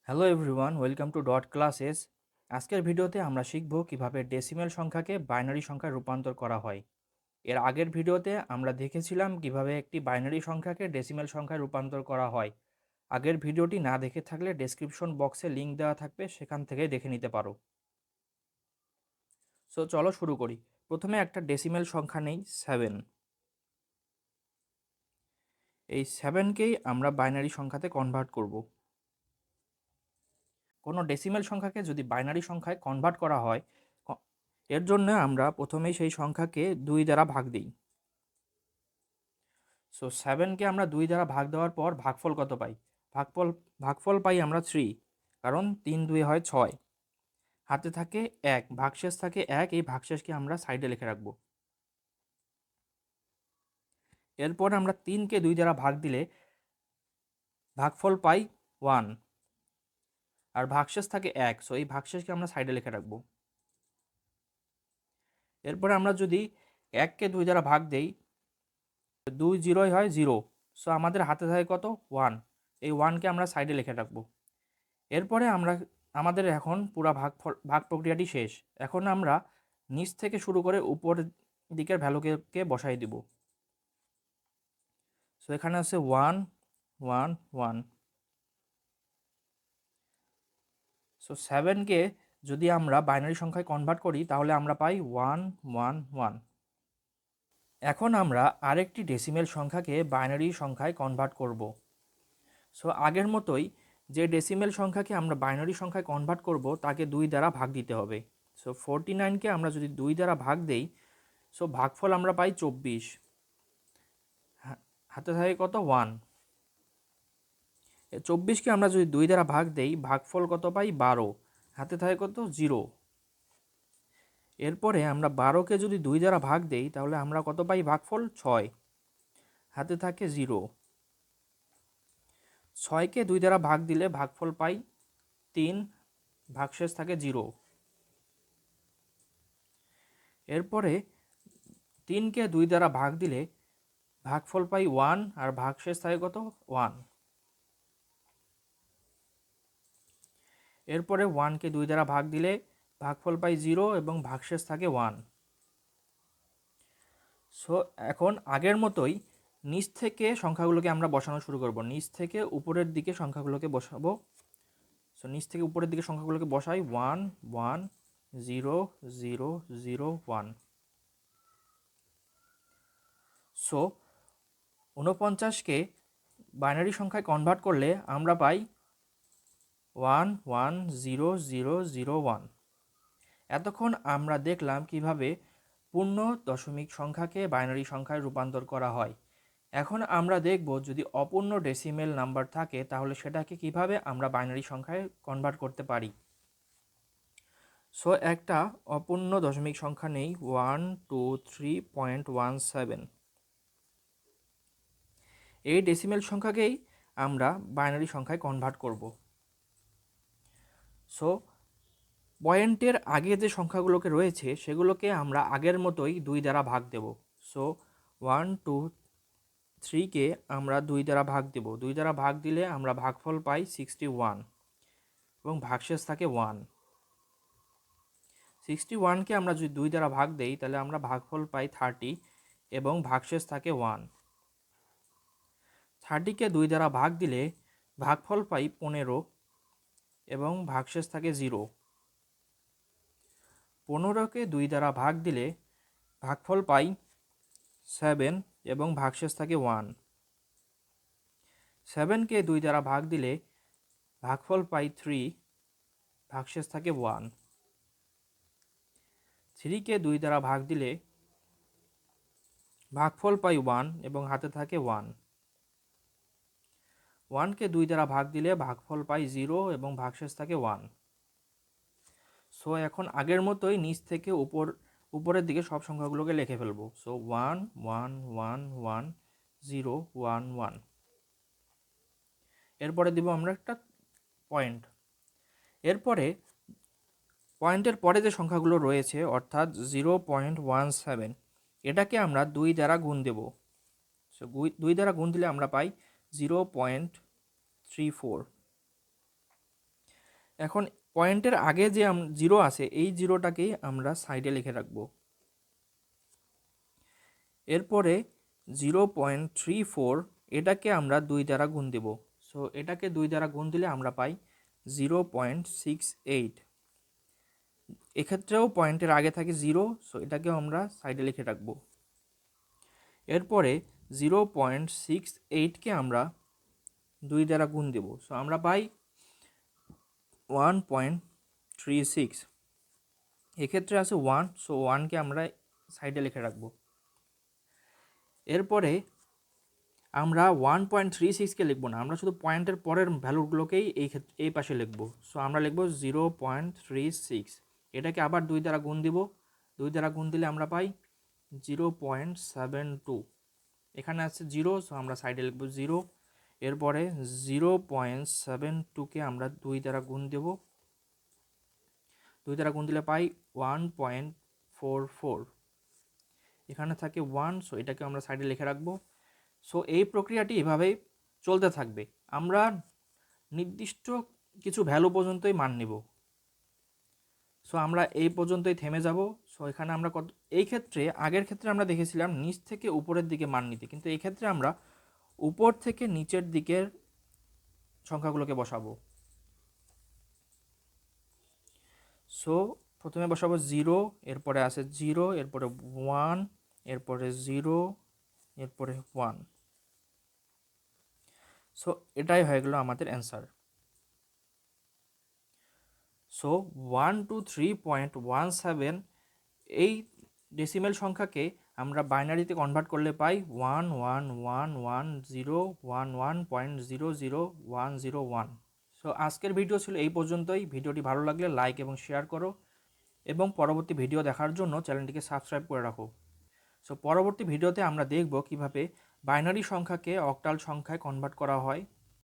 Hello everyone, welcome to dot classes. আজকের ভিডিওতে আমরা শিখব কিভাবে ডেসিমেল সংখ্যাকে বাইনারি সংখ্যায় রূপান্তর করা হয়। এর আগের ভিডিওতে আমরা দেখেছিলাম কিভাবে একটি বাইনারি সংখ্যাকে ডেসিমেল সংখ্যায় রূপান্তর করা হয়। আগের ভিডিওটি না দেখে থাকলে ডেসক্রিপশন বক্সে লিংক দেওয়া থাকবে, সেখান থেকে দেখে নিতে পারো। সো চলো শুরু করি। প্রথমে একটা ডেসিমেল সংখ্যা নেই 7। এই 7কেই আমরা বাইনারি সংখ্যাতে কনভার্ট করব। কোনো ডেসিমেল সংখ্যাকে যদি বাইনারি সংখ্যায় কনভার্ট করা হয়, এর জন্য আমরা প্রথমেই সেই সংখ্যাকে 2 দ্বারা ভাগ দিই। সো 7কে আমরা 2 দ্বারা ভাগ দেওয়ার পর ভাগফল কত পাই? ভাগফল ভাগফল পাই আমরা 3, কারণ 3 2 হয় 6। হাতে থাকে 1, ভাগশেষ থাকে 1, এই ভাগশেষকে আমরা সাইডে লিখে রাখব। এরপর আমরা 3কে 2 দ্বারা ভাগ দিলে ভাগফল পাই 1, আর ভাগশেষ থাকে 1, সো এই ভাগশেষকে আমরা সাইডে লিখে রাখব। এরপরে আমরা যদি 1কে 2 দ্বারা ভাগ দেই, 2 0 হয় 0, সো আমাদের হাতে থাকে কত? 1, এই 1কে আমরা সাইডে লিখে রাখব। এরপরে আমাদের এখন পুরা ভাগ প্রক্রিয়াটি শেষ। এখন আমরা নিচ থেকে শুরু করে উপর দিকের ভ্যালুকে বসাই দিব। সো এখানে আছে 1 1 1। সো 7কে যদি আমরা বাইনারি সংখ্যায় কনভার্ট করি তাহলে আমরা পাই 1 1 1। এখন আমরা আরেকটি ডেসিমেল সংখ্যাকে বাইনারি সংখ্যায় কনভার্ট করব। সো আগের মতোই যে ডেসিমেল সংখ্যাকে আমরা বাইনারি সংখ্যায় কনভার্ট করব তাকে 2 দ্বারা ভাগ দিতে হবে। সো 49কে আমরা যদি 2 দ্বারা ভাগ দেই, সো ভাগফল আমরা পাই 24। হাতে থাকে কত? 1। 24কে আমরা যদি 2 দ্বারা ভাগ দেই, ভাগফল কত পাই? 12। হাতে থাকে কত? 0। এরপরে আমরা 12কে যদি 2 দ্বারা ভাগ দেই তাহলে আমরা কত পাই? ভাগফল 6। হাতে থাকে 0। 6কে 2 দ্বারা ভাগ দিলে ভাগফল পাই 3, ভাগশেষ থাকে 0। এরপরে 3কে 2 দ্বারা ভাগ দিলে ভাগফল পাই 1, আর ভাগশেষ থাকে কত? 1। এরপরে 1কে 2 দ্বারা ভাগ দিলে ভাগফল পাই 0 এবং ভাগশেষ থাকে 1। সো এখন আগের মতোই নিচ থেকে সংখ্যাগুলোকে আমরা বসানো শুরু করব। নিচ থেকে উপরের দিকে সংখ্যাগুলোকে বসাবো। সো নিচ থেকে উপরের দিকে সংখ্যাগুলোকে বসাই 1 1 0 0 0 1। সো 49কে বাইনারি সংখ্যায় কনভার্ট করলে আমরা পাই 1 1 0 0 0 1। এতক্ষণ আমরা দেখলাম কিভাবে পূর্ণ দশমিক সংখ্যাকে বাইনারি সংখ্যায় রূপান্তর করা হয়। এখন আমরা দেখব যদি অপূর্ণ ডেসিমেল নাম্বার থাকে তাহলে সেটাকে কিভাবে আমরা বাইনারি সংখ্যায় কনভার্ট করতে পারি। সো একটা অপূর্ণ দশমিক সংখ্যা নেই 123.17। এই ডেসিমেল সংখ্যাকেই আমরা বাইনারি সংখ্যায় কনভার্ট করব। সো পয়েন্টের আগে যে সংখ্যাগুলোকে রয়েছে সেগুলোকে আমরা আগের মতোই 2 দ্বারা ভাগ দেব। সো 1 2 3কে আমরা 2 দ্বারা ভাগ দেব। 2 দ্বারা ভাগ দিলে আমরা ভাগফল পাই 61 এবং ভাগশেষ থাকে 1। 61কে আমরা যদি 2 দ্বারা ভাগ দেই তাহলে আমরা ভাগফল পাই 30 এবং ভাগশেষ থাকে 1। 30কে 2 দ্বারা ভাগ দিলে ভাগফল পাই 15 এবং ভাগশেষ থাকে 0। 15কে 2 দ্বারা ভাগ দিলে ভাগফল পাই 7 এবং ভাগশেষ থাকে 1। 7কে 2 দ্বারা ভাগ দিলে ভাগফল পাই 3, ভাগশেষ থাকে 1। 3কে 2 দ্বারা ভাগ দিলে ভাগফল পাই 1 এবং হাতে থাকে 1। 1কে 2 দ্বারা ভাগ দিলে ভাগফল পাই 0 এবং ভাগশেষ থাকে 1। সো এখন আগের মতোই নিচ থেকে উপরের দিকে সব সংখ্যাগুলোকে লিখে ফেলবো। সো 1 1 1 1 0 1 1। এরপরে দিব আমরা একটা পয়েন্ট। এরপরে পয়েন্টের পরে যে সংখ্যাগুলো রয়েছে অর্থাৎ 0.17, এটাকে আমরা 2 দ্বারা গুণ দেব। সো 2 দ্বারা গুণ দিলে আমরা পাই 0.34। এখন পয়েন্টের আগে যে জিরো আছে এই জিরোটাকেই আমরা সাইডে লিখে রাখব। এরপরে 0.34 এটাকে আমরা 2 দ্বারা গুণ দেব। সো এটাকে 2 দ্বারা গুণ দিলে আমরা পাই 0.68। এক্ষেত্রেও পয়েন্টের আগে থাকে জিরো, সো এটাকেও আমরা সাইডে লিখে রাখব। এরপরে 0.68কে আমরা 2 দ্বারা গুণ দেব। সো আমরা পাই 1.36। এক্ষেত্রে আছে 1, সো 1কে আমরা সাইডে লিখে রাখব। এরপরে আমরা 1.36কে লিখব না, আমরা শুধু পয়েন্টের পরের ভ্যালুগুলোকেই এই পাশে লিখব। সো আমরা লিখব 0.36। এটাকে আবার 2 দ্বারা গুণ দিব। 2 দ্বারা গুণ দিলে আমরা পাই 0.72। এখানে আছে 0, সো আমরা সাইডে লিখব 0। এরপরে 0.72কে আমরা 2 দ্বারা গুণ দেব। 2 দ্বারা গুণ দিলে পাই 1.44। এখানে থাকে 1, সো এটাকে আমরা সাইডে লিখে রাখবো। সো এই প্রক্রিয়াটি এভাবেই চলতে থাকবে। আমরা নির্দিষ্ট কিছু ভ্যালু পর্যন্তই মান নিব। সো আমরা এই পর্যন্তই থেমে যাব। সো এখানে আমরা এই ক্ষেত্রে আগের ক্ষেত্রে আমরা দেখেছিলাম নিচ থেকে উপরের দিকে মান নিতে, কিন্তু এই ক্ষেত্রে আমরা উপর থেকে নিচের দিকের সংখ্যাগুলোকে বসাবো। সো প্রথমে বসাবো 0, এরপরে আছে 0, এরপরে 1, এরপরে 0, এরপরে 1। সো এটাই হয়ে গেল আমাদের অ্যান্সার। সো 123.17 এই ডেসিমেল সংখ্যাকে আমরা বাইনারিতে কনভার্ট করলে পাই 1111011.00101। সো আজকের ভিডিও ছিল এই পর্যন্তই। ভিডিওটি ভালো লাগলে লাইক এবং শেয়ার করো এবং পরবর্তী ভিডিও দেখার জন্য চ্যানেলটিকে সাবস্ক্রাইব করে রাখো। সো পরবর্তী ভিডিওতে আমরা দেখব কিভাবে বাইনারি সংখ্যাকে অক্টাল সংখ্যায় কনভার্ট করা হয়।